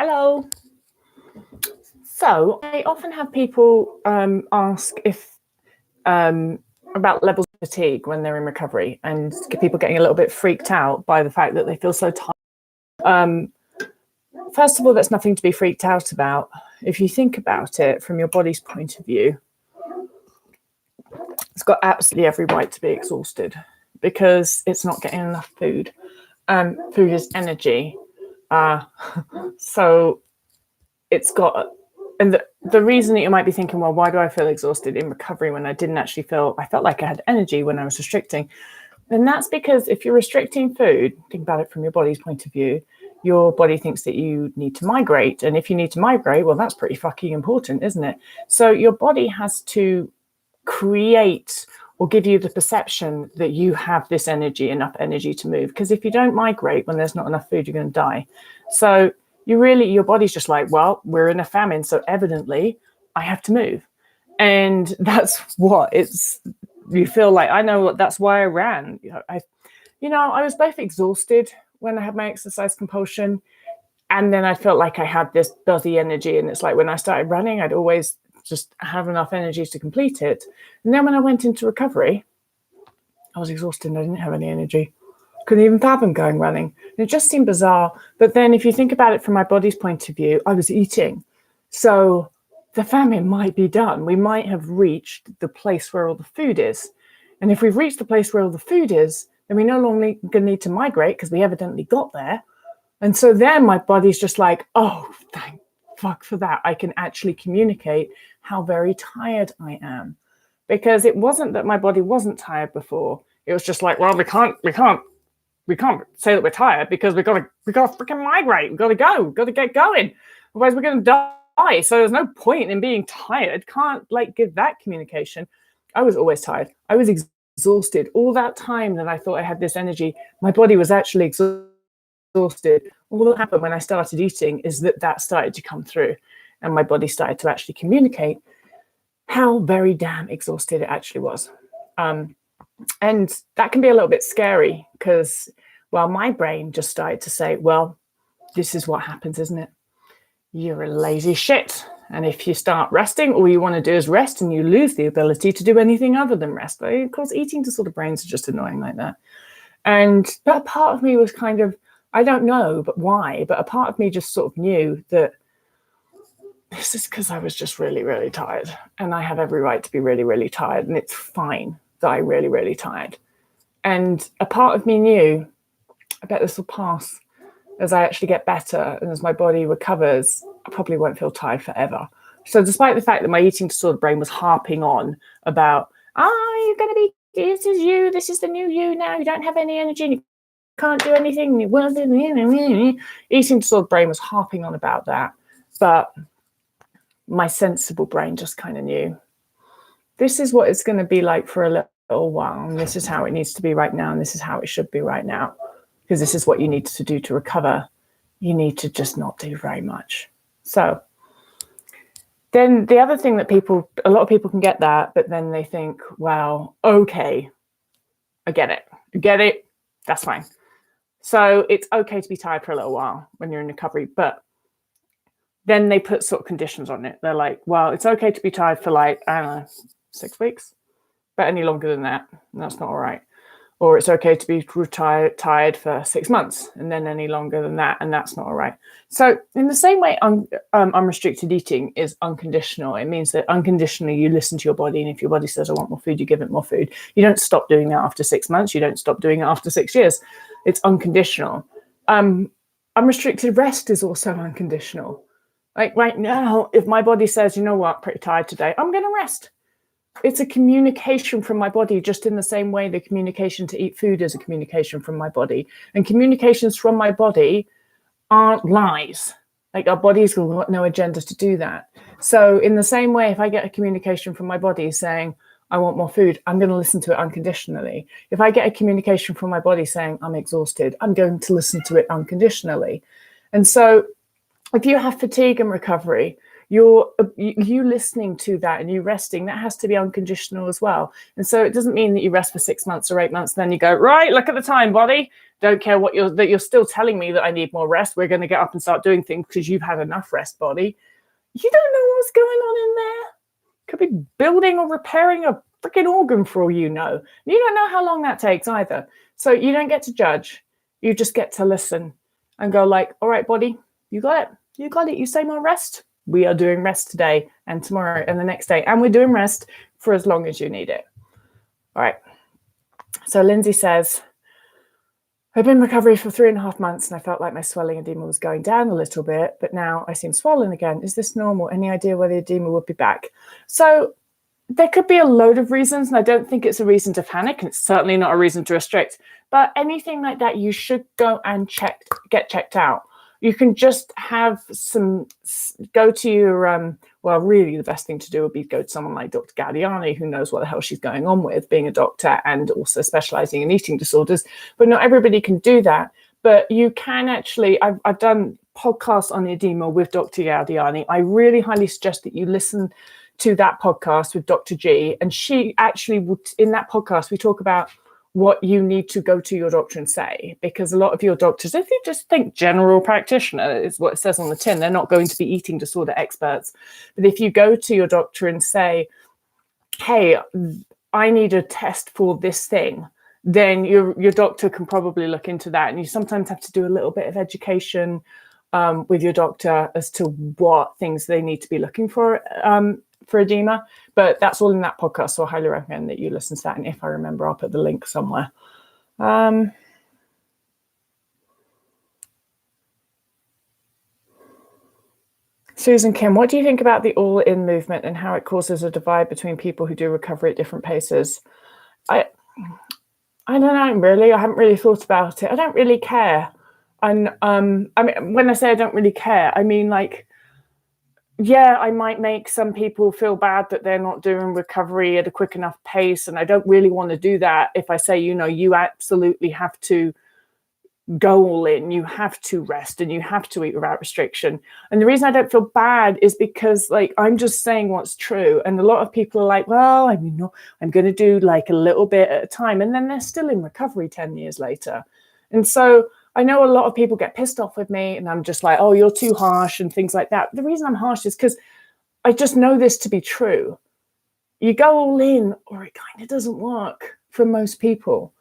Hello. So I often have people ask if about levels of fatigue when they're in recovery, and people getting a little bit freaked out by the fact that they feel so tired. First of all, that's nothing to be freaked out about. If you think about it from your body's point of view, it's got absolutely every right to be exhausted because it's not getting enough food. Food is energy. So it's got, and the reason that you might be thinking, well, why do I feel exhausted in recovery when I didn't actually I felt like I had energy when I was restricting? And that's because if you're restricting food, think about it from your body's point of view, your body thinks that you need to migrate. And if you need to migrate, well, that's pretty fucking important, isn't it? So your body has to create or give you the perception that you have this energy, enough energy to move. Because if you don't migrate when there's not enough food, you're going to die. So your body's just like, well, we're in a famine, so evidently I have to move. And that's what you feel like. I know that's why I ran. I was both exhausted when I had my exercise compulsion, and then I felt like I had this buzzy energy. And it's like when I started running, I'd always just have enough energy to complete it. And then when I went into recovery, I was exhausted and I didn't have any energy. Couldn't even fathom going running. And it just seemed bizarre. But then if you think about it from my body's point of view, I was eating. So the famine might be done. We might have reached the place where all the food is. And if we've reached the place where all the food is, then we no longer need to migrate because we evidently got there. And so then my body's just like, oh, thank fuck for that. I can actually communicate how very tired I am. Because it wasn't that my body wasn't tired before. It was just like, well, we can't say that we're tired because we gotta freaking migrate. We've got to get going. Otherwise we're gonna die. So there's no point in being tired. Can't give that communication. I was always tired. I was exhausted. All that time that I thought I had this energy, my body was actually exhausted. All that happened when I started eating is that started to come through, and my body started to actually communicate how very damn exhausted it actually was. And that can be a little bit scary because, well, my brain just started to say, well, this is what happens, isn't it? You're a lazy shit. And if you start resting, all you want to do is rest, and you lose the ability to do anything other than rest. But of course, eating disorder brains are just annoying like that. But a part of me was kind of, I don't know, but why? But a part of me just sort of knew that this is because I was just really, really tired. And I have every right to be really, really tired. And it's fine that I'm really, really tired. And a part of me knew, I bet this will pass. As I actually get better and as my body recovers, I probably won't feel tired forever. So despite the fact that my eating disorder brain was harping on about, you're going to be, this is the new you now, you don't have any energy, and you can't do anything, eating disorder brain was harping on about that. But my sensible brain just kind of knew, this is what it's going to be like for a little while, and this is how it needs to be right now, and this is how it should be right now. Because this is what you need to do to recover. You need to just not do very much. So then the other thing that a lot of people can get that, but then they think, well, okay, I get it. That's fine. So it's okay to be tired for a little while when you're in recovery, but then they put sort of conditions on it. They're like, well, it's okay to be tired for I don't know, 6 weeks, but any longer than that, that's not all right. Or it's okay to be tired for 6 months, and then any longer than that, and that's not all right. So in the same way, unrestricted eating is unconditional. It means that unconditionally you listen to your body, and if your body says, I want more food, you give it more food. You don't stop doing that after 6 months. You don't stop doing it after 6 years. It's unconditional. Unrestricted rest is also unconditional. Like right now, if my body says, you know what, pretty tired today, I'm going to rest. It's a communication from my body, just in the same way the communication to eat food is a communication from my body. And communications from my body aren't lies. Like our bodies will got no agenda to do that. So in the same way, if I get a communication from my body saying, I want more food, I'm going to listen to it unconditionally. If I get a communication from my body saying, I'm exhausted, I'm going to listen to it unconditionally. And so if you have fatigue and recovery, you listening to that and you resting, that has to be unconditional as well. And so it doesn't mean that you rest for 6 months or 8 months, then you go, right, look at the time, body. Don't care what you're still telling me that I need more rest. We're going to get up and start doing things because you've had enough rest, body. You don't know what's going on in there. Could be building or repairing a freaking organ for all you know. You don't know how long that takes either. So you don't get to judge. You just get to listen and go like, all right, body, you got it. You got it. You say more rest. We are doing rest today and tomorrow and the next day. And we're doing rest for as long as you need it. All right. So Lindsay says, I've been in recovery for 3.5 months and I felt like my swelling edema was going down a little bit, but now I seem swollen again. Is this normal? Any idea whether the edema would be back? So there could be a load of reasons, and I don't think it's a reason to panic, and it's certainly not a reason to restrict. But anything like that, you should go and get checked out. You can just go to your, well, really the best thing to do would be go to someone like Dr. Gaudiani, who knows what the hell she's going on with, being a doctor and also specializing in eating disorders. But not everybody can do that. But you can actually, I've done podcasts on edema with Dr. Gaudiani. I really highly suggest that you listen to that podcast with Dr. G. And she actually would, in that podcast, we talk about what you need to go to your doctor and say, because a lot of your doctors, if you just think general practitioner is what it says on the tin, they're not going to be eating disorder experts. But if you go to your doctor and say, hey, I need a test for this thing, then your doctor can probably look into that. And you sometimes have to do a little bit of education with your doctor as to what things they need to be looking for edema. But that's all in that podcast, so I highly recommend that you listen to that. And if I remember, I'll put the link somewhere. Susan Kim, what do you think about the all-in movement and how it causes a divide between people who do recovery at different paces? I don't know, really. I haven't really thought about it. I don't really care. And I mean, when I say I don't really care, I mean, like, yeah, I might make some people feel bad that they're not doing recovery at a quick enough pace. And I don't really want to do that if I say, you absolutely have to go all in, you have to rest and you have to eat without restriction. And the reason I don't feel bad is because, like, I'm just saying what's true. And a lot of people are like, well, I mean, no, I'm going to do like a little bit at a time. And then they're still in recovery 10 years later. And so I know a lot of people get pissed off with me and I'm just like, oh, you're too harsh and things like that. The reason I'm harsh is because I just know this to be true. You go all in or it kind of doesn't work for most people.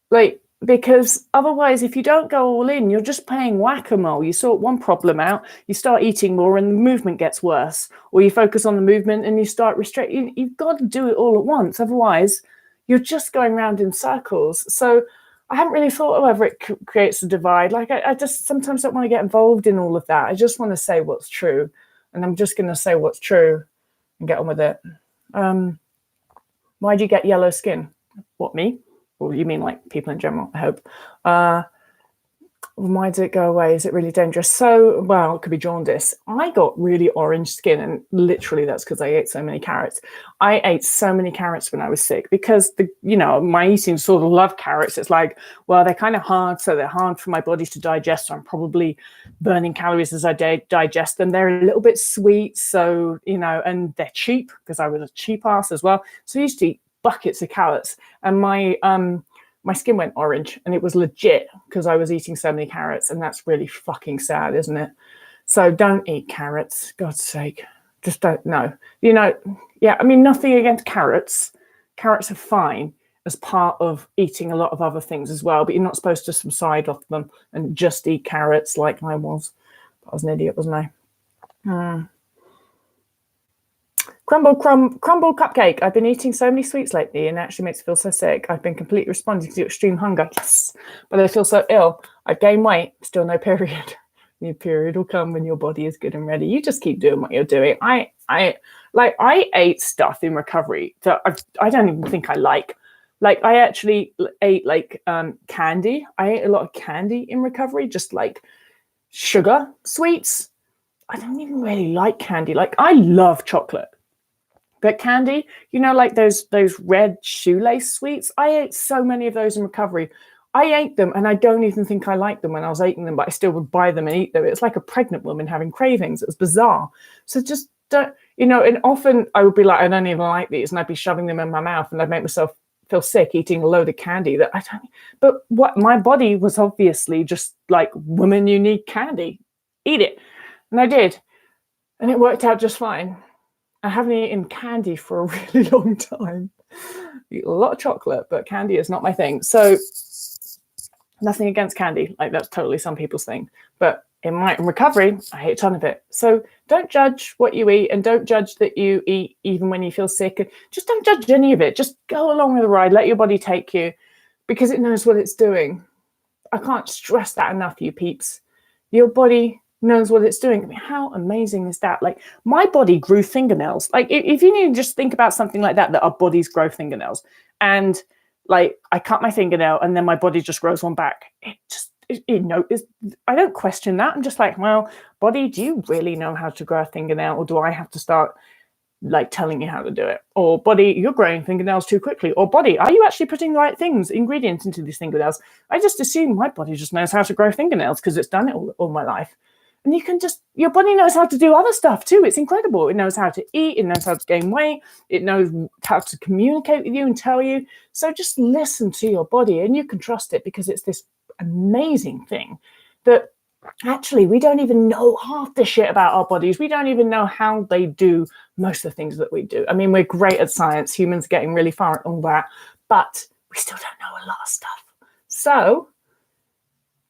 Like, because otherwise, if you don't go all in, you're just playing whack-a-mole. You sort one problem out, you start eating more and the movement gets worse. Or you focus on the movement and you start restricting. You've got to do it all at once. Otherwise, you're just going around in circles. So I haven't really thought whether it creates a divide. Like, I just sometimes don't want to get involved in all of that. I just want to say what's true. And I'm just going to say what's true and get on with it. Why do you get yellow skin? What, me? Or you mean like people in general, I hope. Why did it go away? Is it really dangerous? So, well, it could be jaundice. I got really orange skin, and literally that's because I ate so many carrots. I ate so many carrots when I was sick because, my eating sort of love carrots. It's like, well, they're kind of hard, so they're hard for my body to digest. So I'm probably burning calories as I digest them. They're a little bit sweet, so, and they're cheap because I was a cheap ass as well. So I used to eat buckets of carrots, and my skin went orange, and it was legit because I was eating so many carrots, and that's really fucking sad, isn't it? So don't eat carrots, God's sake. Just don't. No. Yeah, I mean, nothing against carrots. Carrots are fine as part of eating a lot of other things as well, but you're not supposed to subside off them and just eat carrots like I was. I was an idiot, wasn't I? Crumble cupcake. I've been eating so many sweets lately and it actually makes me feel so sick. I've been completely responding to extreme hunger. Yes. But I feel so ill. I've gained weight, still no period. Your period will come when your body is good and ready. You just keep doing what you're doing. I ate stuff in recovery that I don't even think I like. Like, I actually ate candy. I ate a lot of candy in recovery, just like sugar sweets. I don't even really like candy. Like, I love chocolate. But candy, like those red shoelace sweets, I ate so many of those in recovery. I ate them and I don't even think I liked them when I was eating them, but I still would buy them and eat them. It's like a pregnant woman having cravings. It was bizarre. So just don't, and often I would be like, I don't even like these, and I'd be shoving them in my mouth, and I'd make myself feel sick eating a load of candy that I don't. But what my body was obviously just like, woman, you need candy, eat it, and I did, and it worked out just fine. I haven't eaten candy for a really long time. I eat a lot of chocolate, but candy is not my thing. So nothing against candy, like that's totally some people's thing, but in recovery, I hate a ton of it. So don't judge what you eat, and don't judge that you eat even when you feel sick. Just don't judge any of it. Just go along with the ride. Let your body take you, because it knows what it's doing. I can't stress that enough, you peeps. Your body knows what it's doing. I mean, how amazing is that? Like, my body grew fingernails. Like, if you need to just think about something like that our bodies grow fingernails. And like, I cut my fingernail and then my body just grows one back. I don't question that. I'm just like, well, body, do you really know how to grow a fingernail, or do I have to start like telling you how to do it? Or body, you're growing fingernails too quickly. Or body, are you actually putting the right ingredients into these fingernails? I just assume my body just knows how to grow fingernails because it's done it all my life. And your body knows how to do other stuff too. It's incredible. It knows how to eat. It knows how to gain weight. It knows how to communicate with you and tell you. So just listen to your body, and you can trust it, because it's this amazing thing that actually we don't even know half the shit about our bodies. We don't even know how they do most of the things that we do. I mean, we're great at science. Humans are getting really far at all that, but we still don't know a lot of stuff. So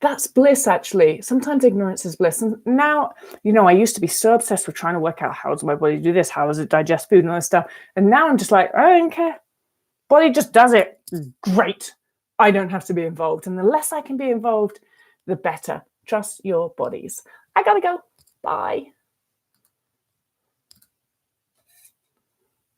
that's bliss, actually. Sometimes ignorance is bliss. And now, I used to be so obsessed with trying to work out, how does my body do this? How does it digest food and all this stuff? And now I'm just like, I don't care. Body just does it. Great. I don't have to be involved. And the less I can be involved, the better. Trust your bodies. I gotta go. Bye.